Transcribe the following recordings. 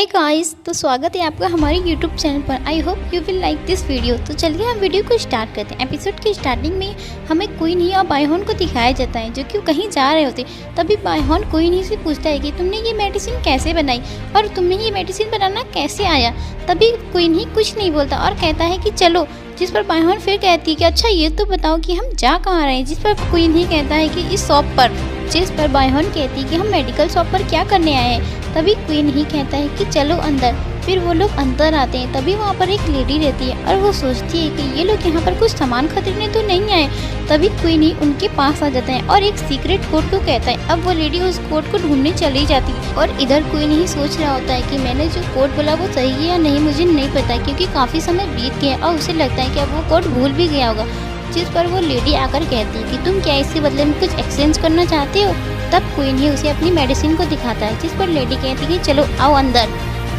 Hey guys, तो स्वागत है आपका हमारे यूट्यूब चैनल पर। I hope you will like this video. तो चलिए हम वीडियो को स्टार्ट करते हैं। एपिसोड के स्टार्टिंग में हमें क्वीन ही और बायहोन को दिखाया जाता है जो कि वो कहीं जा रहे होते। तभी बायहोन क्वीन ही से पूछता है कि तुमने ये मेडिसिन कैसे बनाई और तुम्हें ये मेडिसिन बनाना कैसे आया। तभी क्वीन ही कुछ नहीं बोलता और कहता है कि चलो। जिस पर बायहोन फिर कहती है कि अच्छा ये तो बताओ कि हम जा कहाँ रहे हैं। जिस पर क्वीन ही कहता है कि इस शॉप पर। जिस पर बायहोन कहती है कि हम मेडिकल शॉप पर क्या करने आए हैं। तभी क्वीन ही कहता है कि चलो अंदर। फिर वो लोग अंदर आते हैं। तभी वहाँ पर एक लेडी रहती है और वो सोचती है कि ये लोग यहाँ पर कुछ सामान खरीदने तो नहीं आए। तभी क्वीन ही उनके पास आ जाता है और एक सीक्रेट कोड को कहता है। अब वो लेडी उस कोड को ढूंढने चली जाती है और इधर क्वीन ही सोच रहा होता है कि मैंने जो कोड बोला वो सही है या नहीं मुझे नहीं पता, क्योंकि काफ़ी समय बीत गया और उसे लगता है कि अब वो कोड भूल भी गया होगा। जिस पर वो लेडी आकर कहती है कि तुम क्या इसके बदले में कुछ एक्सचेंज करना चाहते हो। तब क्वीन ही उसे अपनी मेडिसिन को दिखाता है। जिस पर लेडी कहती है कि चलो आओ अंदर।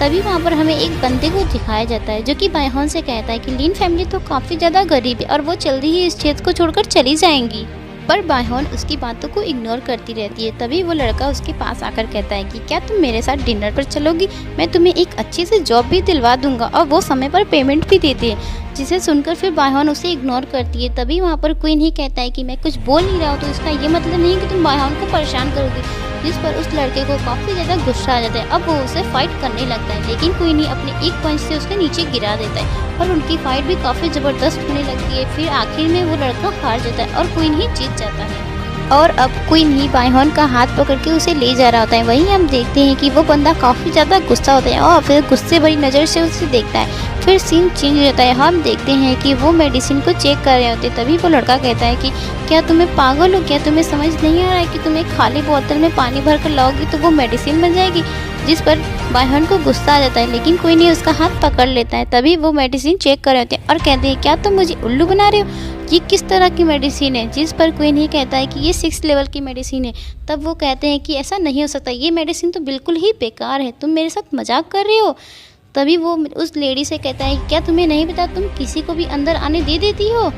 तभी वहाँ पर हमें एक बंदे को दिखाया जाता है जो कि बायहोन से कहता है कि लीन फैमिली तो काफ़ी ज़्यादा गरीब है और वो जल्दी ही इस क्षेत्र को छोड़कर चली जाएंगी। पर बायहोन उसकी बातों को इग्नोर करती रहती है। तभी वो लड़का उसके पास आकर कहता है कि क्या तुम मेरे साथ डिनर पर चलोगी, मैं तुम्हें एक अच्छी से जॉब भी दिलवा दूंगा और वो समय पर पेमेंट भी देते हैं। जिसे सुनकर फिर बायहोन उसे इग्नोर करती है। तभी वहाँ पर क्वीन ही कहता है कि मैं कुछ बोल नहीं रहा हूँ तो इसका ये मतलब नहीं कि तुम बायहोन को परेशान करोगी। जिस पर उस लड़के को काफ़ी ज़्यादा गुस्सा आ जाता है। अब वो उसे फाइट करने लगता है, लेकिन क्वीन ही अपने एक पंच से उसके नीचे गिरा देता है और उनकी फाइट भी काफ़ी ज़बरदस्त होने लगती है। फिर आखिर में वो लड़का हार जाता है और क्वीन ही जीत जाता है। और अब क्वीन ही बायहोन का हाथ पकड़ के उसे ले जा रहा होता है। वहीं हम देखते हैं कि वो बंदा काफ़ी ज़्यादा गुस्सा होता है और फिर गुस्से भरी नज़र से उसे देखता है। फिर सीन चेंज हो जाता है। हम देखते हैं कि वो मेडिसिन को चेक कर रहे होते। तभी वो लड़का कहता है कि क्या तुम्हें पागल हो, क्या तुम्हें समझ नहीं आ रहा है कि तुम्हें खाली बोतल में पानी भर कर लाओगी तो वो मेडिसिन बन जाएगी। जिस पर बायहोन को गुस्सा आ जाता है, लेकिन कोई नहीं उसका हाथ पकड़ लेता है। तभी वो मेडिसिन चेक कर रहे होते हैं और कहते हैं क्या तुम मुझे उल्लू बना रहे हो, ये किस तरह की मेडिसिन है। जिस पर क्वीन ही कहता है कि ये 6 लेवल की मेडिसिन है। तब वो कहते हैं कि ऐसा नहीं हो सकता, ये मेडिसिन तो बिल्कुल ही बेकार है, तुम मेरे साथ मजाक कर रहे हो। तभी वो उस लेडी से कहता है क्या तुम्हें नहीं पता तुम किसी को भी अंदर आने दे देती हो।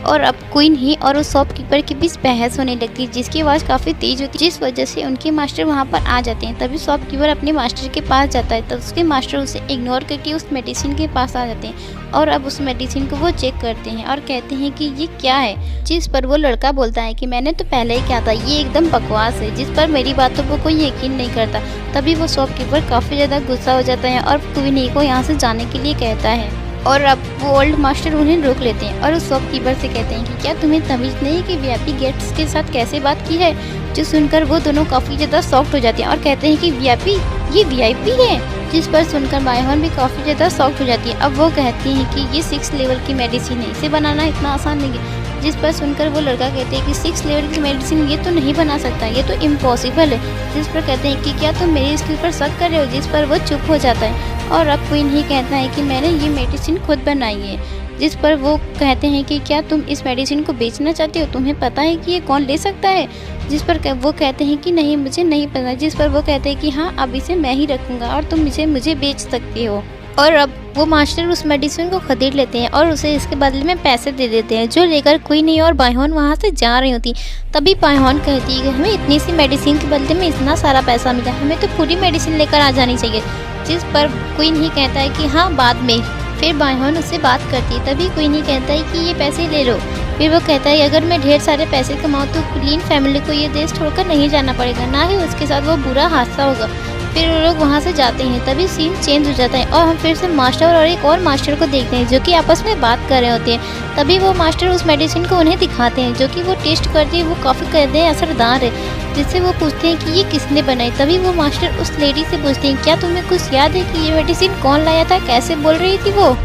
और अब क्वीन ही और उस शॉपकीपर के बीच बहस होने लगती है जिसकी आवाज़ काफ़ी तेज होती है, जिस वजह से उनके मास्टर वहाँ पर आ जाते हैं। तभी शॉपकीपर अपने मास्टर के पास जाता है, तब उसके मास्टर उसे इग्नोर करके उस मेडिसिन के पास आ जाते हैं और अब उस मेडिसिन को वो चेक करते हैं और कहते हैं कि ये क्या है। जिस पर वो लड़का बोलता है कि मैंने तो पहले ही कहा था ये एकदम बकवास है। जिस पर मेरी बातों पर कोई यकीन नहीं करता। तभी वो शॉपकीपर काफ़ी ज़्यादा गुस्सा हो जाता है और क्वीन ही को यहाँ से जाने के लिए कहता है। और अब वो ओल्ड मास्टर उन्हें रोक लेते हैं और उस शॉपकीपर से कहते हैं कि क्या तुम्हें तमीज़ नहीं कि वीआईपी गेस्ट्स के साथ कैसे बात की है। जो सुनकर वो दोनों काफ़ी ज़्यादा शॉक्ड हो जाते हैं और कहते हैं कि वीआईपी, ये वीआईपी है। जिस पर सुनकर बायहोन भी काफ़ी ज़्यादा शॉक्ड हो जाती है। अब वो कहती हैं कि ये 6 लेवल की मेडिसिन है, इसे बनाना इतना आसान नहीं है। जिस पर सुनकर वो लड़का कहते हैं कि 6 लेवल की मेडिसिन ये तो नहीं बना सकता, ये तो इम्पॉसिबल है। जिस पर कहते हैं कि क्या तुम मेरे स्किल पर शक कर रहे हो। जिस पर वो चुप हो जाता है और अब क्वीन ही कहता है कि मैंने ये मेडिसिन खुद बनाई है। जिस पर वो कहते हैं कि क्या तुम इस मेडिसिन को बेचना चाहते हो, तुम्हें पता है कि ये कौन ले सकता है। जिस पर वो कहते हैं कि नहीं मुझे नहीं पता। जिस पर वो कहते हैं कि हाँ अब इसे मैं ही रखूँगा और तुम इसे मुझे बेच सकती हो। और अब वो मास्टर उस मेडिसिन को खरीद लेते हैं और उसे इसके बदले में पैसे दे देते हैं, जो लेकर क्वीन ही और बायहोन वहाँ से जा रही होती। तभी बायहोन कहती है कि हमें इतनी सी मेडिसिन के बदले में इतना सारा पैसा मिला, हमें तो पूरी मेडिसिन लेकर आ जानी चाहिए। जिस पर क्वीन ही कहता है कि हाँ बाद में। फिर बायहोन उससे बात करती है। तभी क्वीन ही कहता है कि ये पैसे ले लो। फिर वो कहता है अगर मैं ढेर सारे पैसे कमाऊँ तो लीन फैमिली को ये देश छोड़कर नहीं जाना पड़ेगा, ना ही उसके साथ वो बुरा हादसा होगा। फिर वो लोग वहाँ से जाते हैं। तभी सीन चेंज हो जाता है और हम फिर से मास्टर और एक और मास्टर को देखते हैं जो कि आपस में बात कर रहे होते हैं। तभी वो मास्टर उस मेडिसिन को उन्हें दिखाते हैं जो कि वो टेस्ट करते हैं, वो काफ़ी कहते हैं असरदार है। जिससे वो पूछते हैं कि ये किसने बनाई। तभी वो मास्टर उस लेडी से पूछते हैं क्या तुम्हें कुछ याद है कि ये मेडिसिन कौन लाया था, कैसे बोल रही थी वो।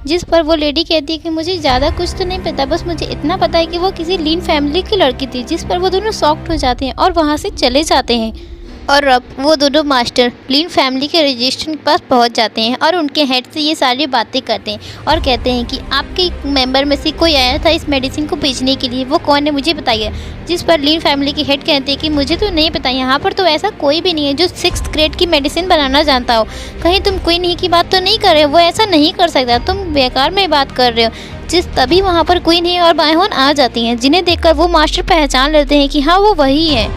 जिस पर वो लेडी कहती है कि मुझे ज़्यादा कुछ तो नहीं पता, बस मुझे इतना पता है कि वो किसी लीन फैमिली की लड़की थी। जिस पर वो दोनों शॉक्ड हो जाते हैं और वहाँ से चले जाते हैं। और अब वो दोनों मास्टर लीन फैमिली के रजिस्टर के पास पहुंच जाते हैं और उनके हेड से ये सारी बातें करते हैं और कहते हैं कि आपके मेंबर में से कोई आया था इस मेडिसिन को बेचने के लिए, वो कौन है मुझे बताइए। जिस पर लीन फैमिली के हेड कहते हैं कि मुझे तो नहीं पता, यहाँ पर तो ऐसा कोई भी नहीं है जो 6th ग्रेड की मेडिसिन बनाना जानता हो। कहीं तुम क्वीन ही की बात तो नहीं कर रहे हो, वो ऐसा नहीं कर सकता, तुम बेकार में बात कर रहे हो। तभी वहाँ पर क्वीन ही और बायहोन आ जाती हैं, जिन्हें देखकर वो मास्टर पहचान लेते हैं कि हाँ वो वही है।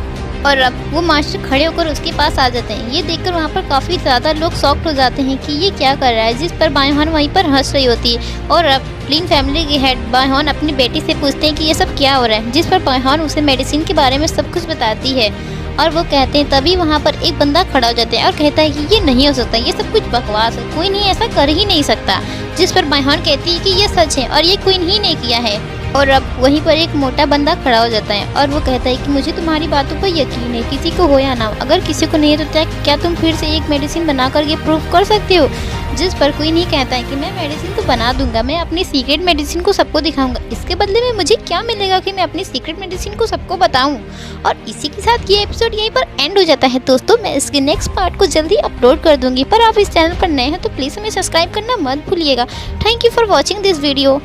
और अब वो मास्टर खड़े होकर उसके पास आ जाते हैं। ये देखकर वहाँ पर काफ़ी ज़्यादा लोग शॉक्ड हो जाते हैं कि ये क्या कर रहा है, जिस पर बायहान वहीं पर हंस रही होती है। और अब लिन फैमिली के हेड बायहान अपनी बेटी से पूछते हैं कि ये सब क्या हो रहा है, जिस पर बायहान उसे मेडिसिन के बारे में सब कुछ बताती है। और वो कहते हैं, तभी वहाँ पर एक बंदा खड़ा हो जाता है और कहता है कि ये नहीं हो सकता, ये सब कुछ बकवास है, कोई नहीं ऐसा कर ही नहीं सकता। जिस पर बायहान कहती है कि ये सच है और ये क्वीन ही ने किया है। और अब वहीं पर एक मोटा बंदा खड़ा हो जाता है और वो कहता है कि मुझे तुम्हारी बातों पर यकीन है, किसी को हो या ना हो, अगर किसी को नहीं है तो क्या तुम फिर से एक मेडिसिन बनाकर ये प्रूफ कर सकते हो। जिस पर क्वीन ही कहता है कि मैं मेडिसिन तो बना दूंगा, मैं अपनी सीक्रेट मेडिसिन को सबको दिखाऊंगा, इसके बदले में मुझे क्या मिलेगा कि मैं अपनी सीक्रेट मेडिसिन को सबको बताऊं। और इसी के साथ ये एपिसोड यहीं पर एंड हो जाता है दोस्तों। मैं इसके नेक्स्ट पार्ट को जल्दी अपलोड कर दूंगी, पर आप इस चैनल पर नए हैं तो प्लीज़ हमें सब्सक्राइब करना मत भूलिएगा। Thank you for watching this video.